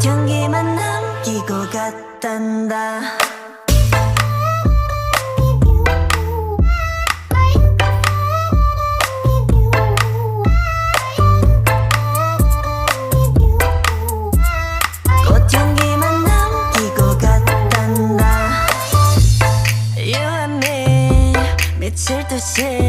향기만 남기고 갔단다. 꽃향기만 남기고 갔단다. You and me 미칠 듯이